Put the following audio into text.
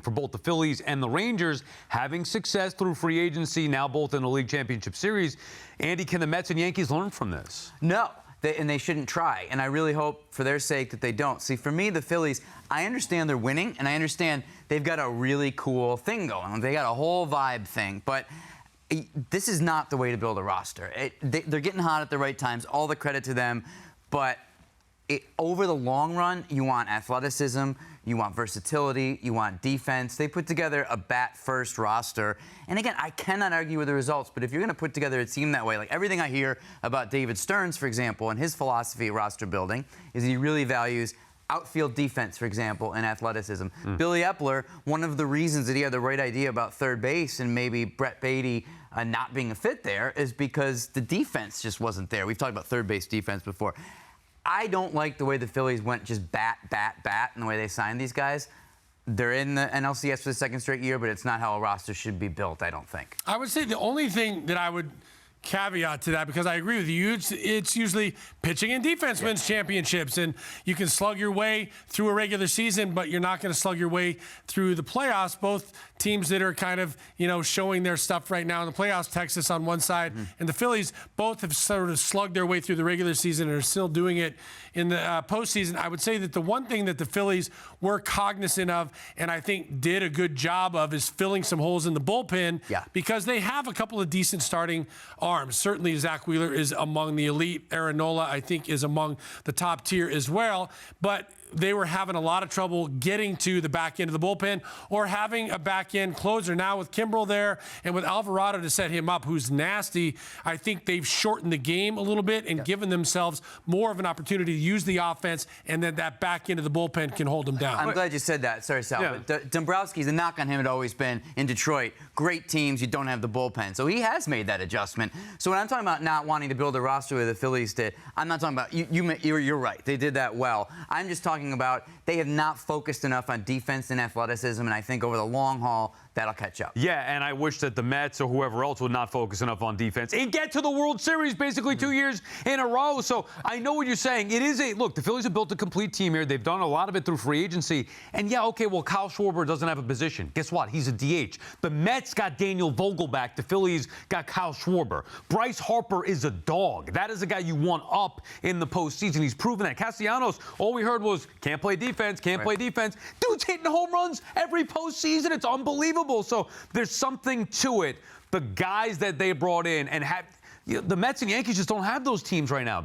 for both the Phillies and the Rangers, having success through free agency, now both in the League Championship Series. Andy, can the Mets and Yankees learn from this? No, and they shouldn't try. And I really hope for their sake that they don't. See, for me, the Phillies, I understand they're winning, and I understand they've got a really cool thing going on. They got a whole vibe thing, but this is not the way to build a roster. They're getting hot at the right times, all the credit to them, but over the long run, you want athleticism, you want versatility, you want defense. They put together a bat-first roster. And again, I cannot argue with the results, but if you're going to put together a team that way, like everything I hear about David Stearns, for example, and his philosophy of roster building is he really values outfield defense, for example, and athleticism. Billy Epler, one of the reasons that he had the right idea about third base and maybe Brett Beatty not being a fit there is because the defense just wasn't there. We've talked about third base defense before. I don't like the way the Phillies went just bat, and the way they signed these guys. They're in the NLCS for the second straight year, but it's not how a roster should be built, I don't think. I would say the only thing that I would caveat to that, because I agree with you, it's usually pitching and defense wins championships, and you can slug your way through a regular season, but you're not going to slug your way through the playoffs. Both teams that are kind of, showing their stuff right now in the playoffs, Texas on one side, and the Phillies, both have sort of slugged their way through the regular season and are still doing it in the postseason. I would say that the one thing that the Phillies were cognizant of, and I think did a good job of, is filling some holes in the bullpen, because they have a couple of decent starting arms. Certainly Zach Wheeler is among the elite. Aaron Nola, I think, is among the top tier as well. But they were having a lot of trouble getting to the back end of the bullpen or having a back end closer. Now with Kimbrel there and with Alvarado to set him up, who's nasty, I think they've shortened the game a little bit and given themselves more of an opportunity to use the offense, and then that back end of the bullpen can hold them down. I'm glad you said that. Sorry, Sal. But Dombrowski's, the knock on him had always been in Detroit, great teams, you don't have the bullpen. So he has made that adjustment. So when I'm talking about not wanting to build a roster where the Phillies did, I'm not talking about, you're right, they did that well. I'm just talking about they have not focused enough on defense and athleticism, and I think over the long haul, that'll catch up. Yeah, and I wish that the Mets or whoever else would not focus enough on defense and get to the World Series basically 2 years in a row. So I know what you're saying. It is look, the Phillies have built a complete team here. They've done a lot of it through free agency. And yeah, okay, well, Kyle Schwarber doesn't have a position. Guess what? He's a DH. The Mets got Daniel Vogelbach. The Phillies got Kyle Schwarber. Bryce Harper is a dog. That is a guy you want up in the postseason. He's proven that. Castellanos, all we heard was can't play defense, can't play defense. Dude's hitting home runs every postseason. It's unbelievable. So there's something to it. The guys that they brought in and the Mets and Yankees just don't have those teams right now.